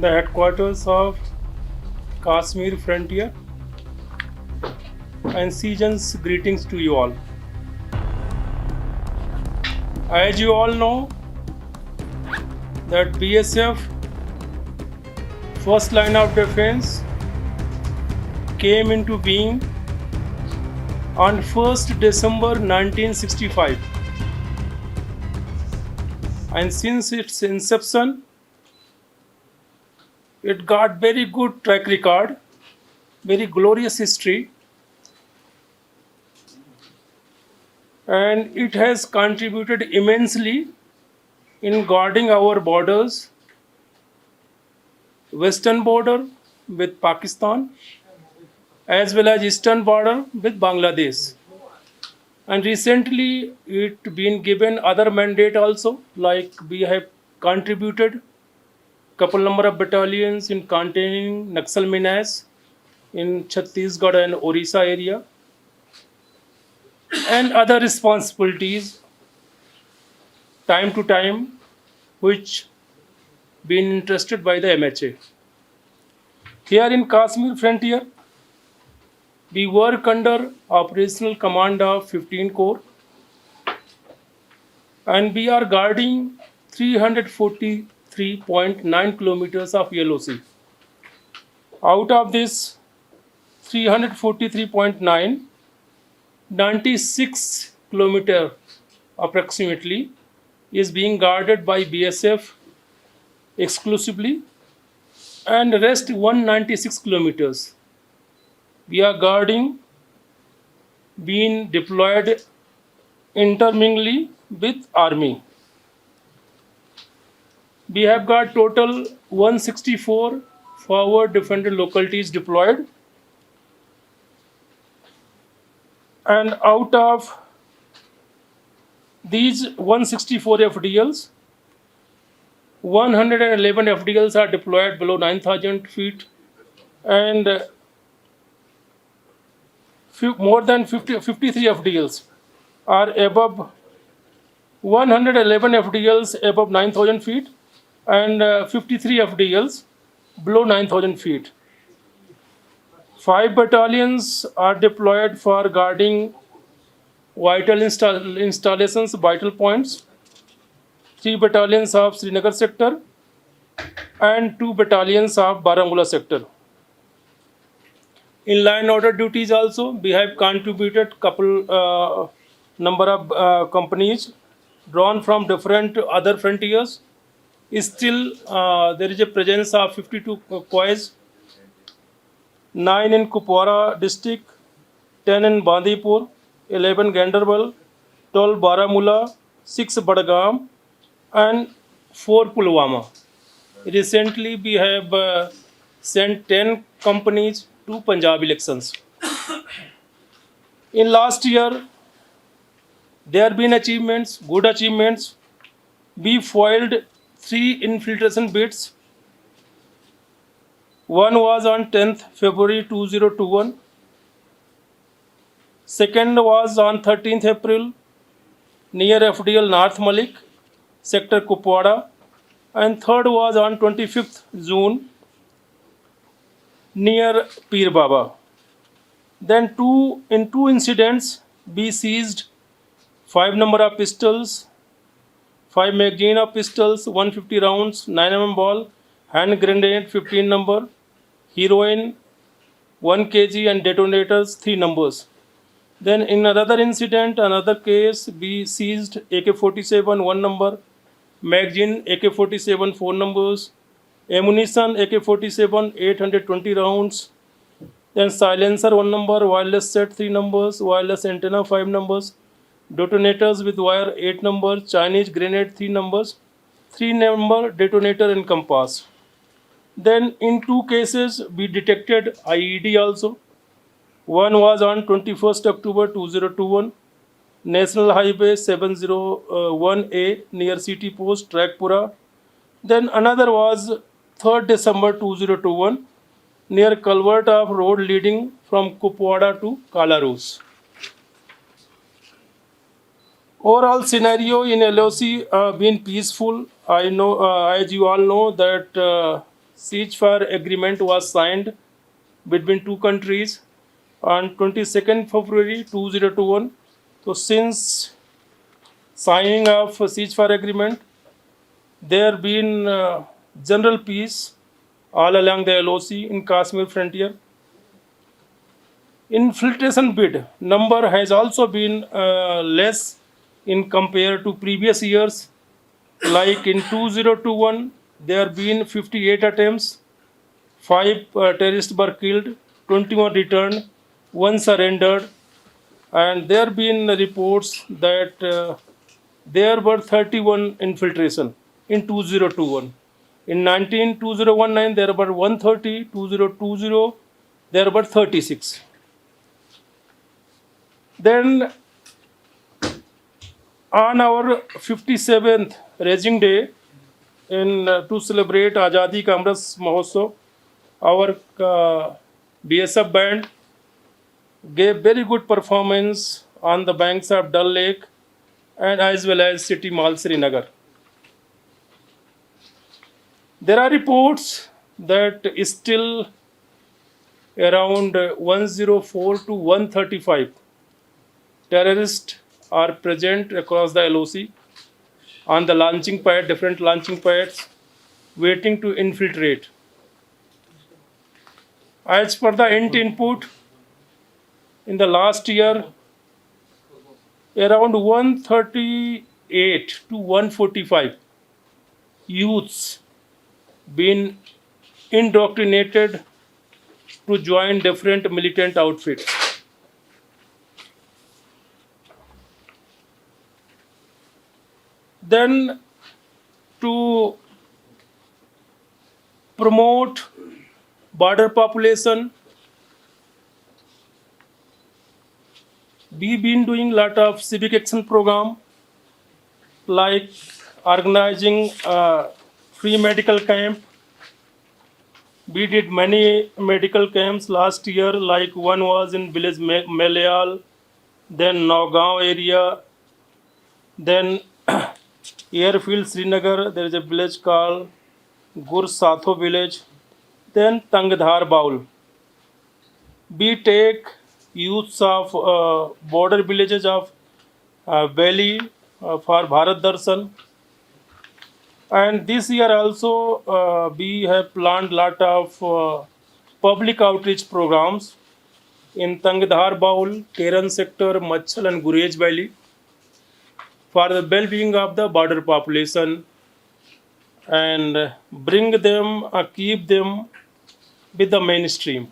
the headquarters of Kashmir Frontier, and season's greetings to you all. As you all know, that BSF first line of defense came into being on 1st December 1965, and since its inception it got very good track record, very glorious history, and it has contributed immensely in guarding our borders, western border with Pakistan, as well as eastern border with Bangladesh. And recently it been given other mandate also, like we have contributed couple number of battalions in containing Naxal menace in Chhattisgarh and Orissa area, and other responsibilities time to time which been entrusted by the MHA. Here in Kashmir Frontier, we work under operational command of 15 Corps, and we are guarding 343.9 kilometers of LOC. Out of this 343.9, 96 kilometer approximately is being guarded by BSF exclusively, and rest 196 kilometers we are guarding being deployed intermingly with army. We have got total 164 forward defended localities deployed, and out of these 164 FDLs, 111 FDLs are deployed below 9,000 feet, and more than 53 FDLs are above 111 FDLs above 9,000 feet, and 53 FDLs below 9,000 feet. 5 battalions are deployed for guarding vital installations, vital points. 3 battalions of Srinagar sector and 2 battalions of Baramulla sector. In line order duties also, we have contributed couple number of companies drawn from different other frontiers. Still, there is a presence of 52 quays, 9 in Kupwara district, 10 in Bandipur, 11 Ganderbal, 12 Baramulla, 6 Badgam, and 4 Pulwama. Recently, we have sent 10 companies to Punjab elections. In last year, there have been achievements, good achievements. We foiled 3 infiltration bids. One was on 10th February 2021. Second was on 13th April near FDL North Malik, sector Kupwara. And third was on 25th June near Pir Baba. Then in two incidents, we seized 5 number of pistols, 5 magazine of pistols, 150 rounds, 9mm ball, hand grenade 15 number, heroin 1 kg, and detonators 3 numbers. Then in another incident, another case, we seized AK-47 1 number, magazine AK-47 4 numbers, ammunition AK-47 820 rounds, then silencer 1 number, wireless set 3 numbers, wireless antenna 5 numbers, detonators with wire 8 numbers, Chinese grenade 3 numbers, 3 number detonator and compass. Then in 2 cases we detected IED also. One was on 21st October 2021, National Highway 701A near City Post, Trakpura. Then another was 3rd December 2021 near culvert of road leading from Kupwara to Kalarus. Overall scenario in LOC been peaceful. I know, as you all know, that ceasefire agreement was signed between two countries on 22nd February 2021. So since signing of a ceasefire agreement, there been general peace all along the LOC in Kashmir frontier. Infiltration bid number has also been less in compared to previous years. Like in 2021, there have been 58 attempts, 5 terrorists were killed, 21 returned, 1 surrendered, and there have been reports that there were 31 infiltration in 2021. In 2019 there were 130, 2020 there were 36. Then on our 57th Rising Day, to celebrate Azadi Ka Amrit Mahotsav, our BSF band gave very good performance on the banks of Dal Lake and as well as City Mall Srinagar. There are reports that still around 104 to 135 terrorists are present across the LOC on the launching pad, different launching pads, waiting to infiltrate. As per the input, in the last year, around 138 to 145 youths been indoctrinated to join different militant outfits. Then to promote border population, we've been doing a lot of civic action program like organizing a free medical camp. We did many medical camps last year, like one was in village Malayal, then Naugaon area, then airfield Srinagar, there is a village called Gur Satho village, then Tangdhar Baul. We take youths of border villages of Valley for Bharat Darshan. And this year also we have planned lot of public outreach programs in Tangdhar Baul, Keran sector, Machal and Gurej Valley for the well-being of the border population and bring them, keep them with the mainstream.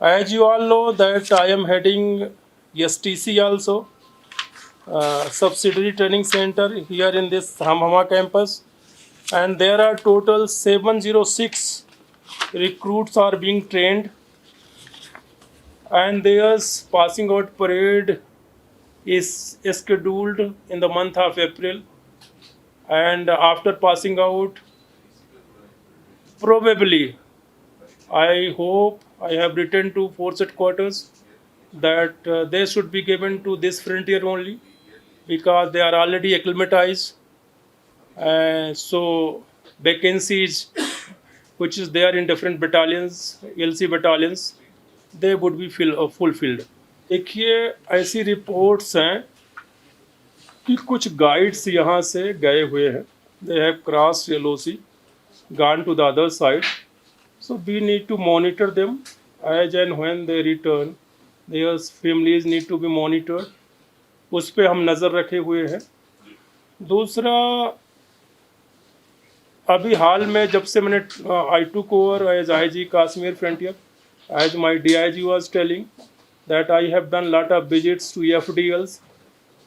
As you all know that I am heading STC also, subsidiary training center here in this Hamhama campus, and there are total 706 recruits are being trained, and their passing out parade is scheduled in the month of April, and after passing out, probably I hope I have written to force headquarters that they should be given to this frontier only because they are already acclimatized. So vacancies which is there in different battalions, LC battalions, they would be fulfilled. देखिए ऐसी reports हैं कि कुछ guides यहाँ से गए हुए हैं. They have crossed LOC, gone to the other side. So we need to monitor them as and when they return. Their families need to be monitored. उस पर हम नज़र रखे हुए हैं. दूसरा, अभी हाल में जब से मैंने I took over as IG Kashmir Frontier, as my DIG was telling, that I have done lot of visits to FDLs,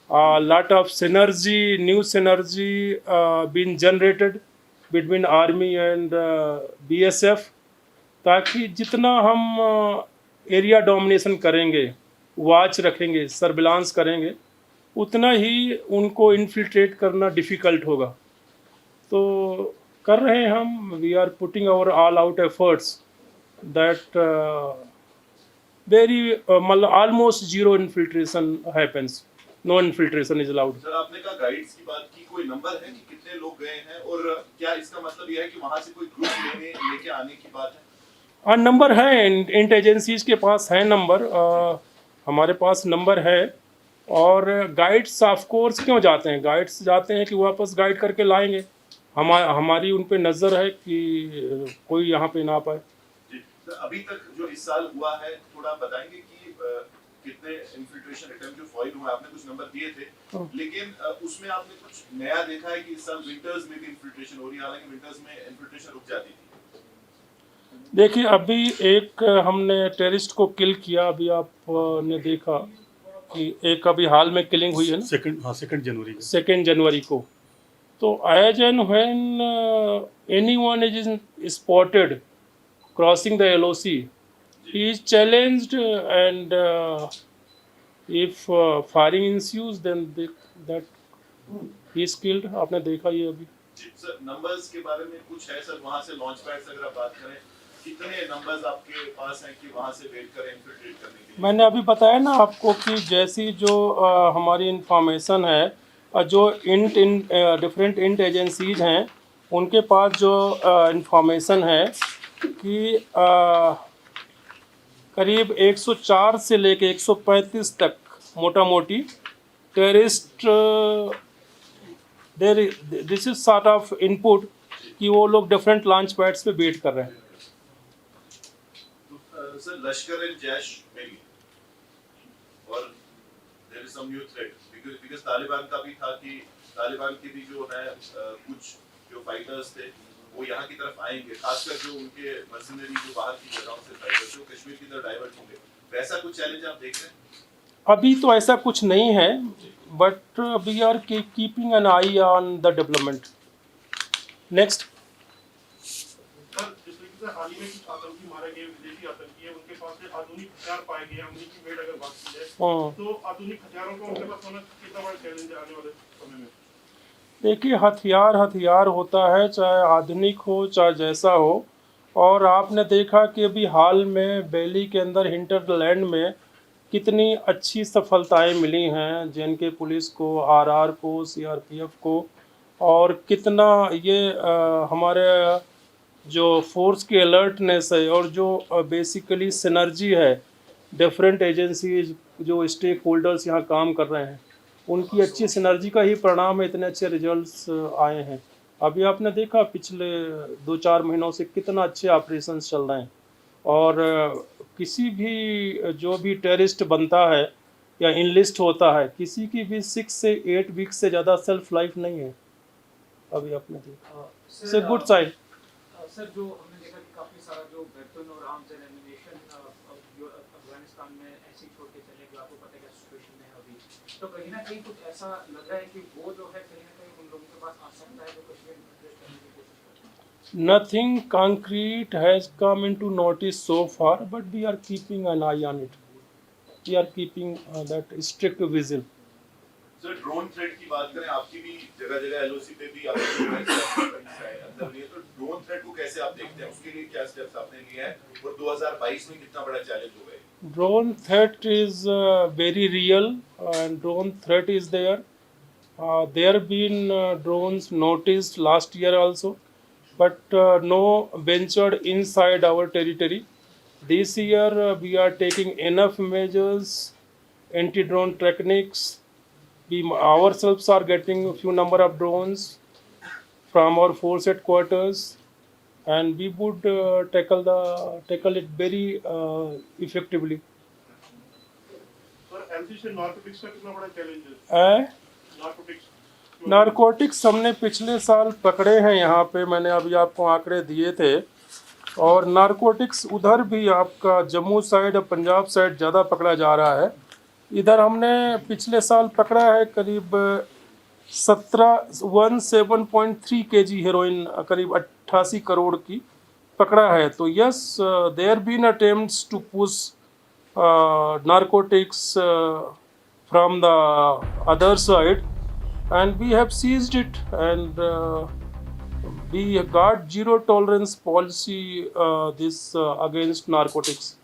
lot of synergy, new synergy being generated between Army and BSF, ताकि जितना हम area domination करेंगे, watch रखेंगे, surveillance करेंगे, उतना ही उनको infiltrate करना difficult होगा. तो कर रहे हैं हम. We are putting our all out efforts that very almost zero infiltration happens. No infiltration is allowed. Sir आपने कहा गाइड्स की बात की, कोई नंबर है कि कितने लोग गए हैं और क्या इसका मतलब यह है कि वहां से कोई ग्रुप लेके आने की बात है? हाँ नंबर है, इंट एजेंसीज के पास है नंबर, हमारे पास नंबर है। और गाइड्स ऑफ कोर्स क्यों जाते हैं, गाइड्स जाते हैं कि वापस गाइड करके लाएंगे। हमारी उन पे नज़र है कि कोई यहाँ पे ना पाए। जी सर, अभी तक जो इस साल हुआ है थोड़ा बताएंगे कि कितने इन्फिल्ट्रेशन अटेम्प्ट जो फॉइल हुए, आपने कुछ नंबर दिए थे, लेकिन उसमें आपने कुछ नया देखा है कि इस साल विंटर्स में भी इन्फिल्ट्रेशन हो रही है, हालांकि विंटर्स में इन्फिल्ट्रेशन रुक जाती थी। देखिए अभी एक हमने टेररिस्ट को किल किया, अभी आपने देखा कि एक अभी हाल में किलिंग हुई है ना, सेकेंड जनवरी को। तो as and when anyone is spotted crossing the LOC, he is challenged and if firing ensues then that he is killed। आपने देखा ये अभी। जी सर, नंबर्स के बारे में कुछ है सर, वहां से लॉन्च पैड से अगर आप बात करें, कितने नंबर्स आपके पास हैं कि वहां से वेट करें इन्फिल्ट्रेट करने के लिए? मैंने अभी बताया ना आपको कि जैसी जो हमारी इंफॉर्मेशन है, जो डिफरेंट इंट एजेंसीज हैं उनके पास जो इंफॉर्मेशन है कि करीब 104 से लेके 135 तक मोटा मोटी terrorist, this is sort of input कि वो लोग डिफरेंट लॉन्च पैड्स पे वेट कर रहे हैं। सर लश्कर एंड जैश में भी और there is some new threat because Taliban का भी था कि तालिबान के भी जो है कुछ जो फाइटर्स थे वो यहाँ की तरफ आएंगे, खासकर जो उनके मर्सनरी जो बाहर की जगहों से फाइटर्स जो कश्मीर की तरफ डाइवर्ट होंगे, वैसा कुछ चैलेंज आप देख रहे हैं? अभी तो ऐसा कुछ नहीं है, but we are keeping an eye on the development. Next sir, जिस तरीके से हाल ही में कुछ आतंकी मारे गए, विदेशी आतंकी है, उनके पास से आधुनिक हथियार पाए गए, उनकी वेट अगर बात की जाए तो आधुनिक हथियारों का उनके पास होना कितना बड़ा चैलेंज है आने वाले समय में? देखिए हथियार होता है, चाहे आधुनिक हो चाहे जैसा हो। और आपने देखा कि अभी हाल में बैली के अंदर हिंटरलैंड में कितनी अच्छी सफलताएं मिली हैं JNK पुलिस को, RR को, CRPF को, और कितना ये हमारे जो फोर्स की अलर्टनेस है और जो बेसिकली सिनर्जी है, डिफरेंट एजेंसीज जो स्टेक होल्डर्स यहाँ काम कर रहे हैं, उनकी अच्छी सिनर्जी का ही परिणाम है, इतने अच्छे रिजल्ट्स आए हैं। अभी आपने देखा पिछले 2-4 महीनों से कितना अच्छे ऑपरेशंस चल रहे हैं। और किसी भी जो भी टेररिस्ट बनता है या इनलिस्ट होता है, किसी की भी 6 से 8 वीक से ज़्यादा सेल्फ लाइफ नहीं है। अभी आपने देखा से गुड साइड। सर जो हमने देखा कि काफ़ी सारा जो वेपन और आर्म्स एंड एम्यूनेशन जो अफगानिस्तान में ऐसे छोड़ के चले गए, आपको पता है क्या सिचुएशन है अभी, तो कहीं ना कहीं कुछ ऐसा लग रहा है कि वो जो है कहीं ना कहीं उन लोगों के पास आ सकता है जो कश्मीर में करने की कोशिश करते हैं। Nothing concrete has come into notice so far, but we are keeping an eye on it. We are keeping that strict vigil. Sir drone threat की बात करें, आपकी भी जगह जगह LOC पे भी आपकी अंदर हुई है, तो ड्रोन थ्रेट को कैसे आप देखते हैं, उसके लिए क्या स्टेप्स आपने लिए हैं और 2022 में कितना बड़ा चैलेंज हो गया? Drone threat is very real, and drone threat is there. There have been drones noticed last year also, but no ventured inside our territory. This year we are taking enough measures, anti-drone techniques. We ourselves are getting a few number of drones from our force headquarters, and we would tackle it very effectively. Sir LC से narcotics का कितना बड़ा challenge है? Narcotics हमने पिछले साल पकड़े हैं यहाँ पे, मैंने अभी आपको आंकड़े दिए थे। और नारकोटिक्स उधर भी आपका जम्मू साइड और पंजाब साइड ज़्यादा पकड़ा जा रहा है। इधर हमने पिछले साल पकड़ा है करीब 17.3 kg हेरोइन, करीब 88 करोड़ की पकड़ा है। तो yes, there been attempts to push narcotics from the other side, and we have seized it, and we got zero tolerance policy this against narcotics.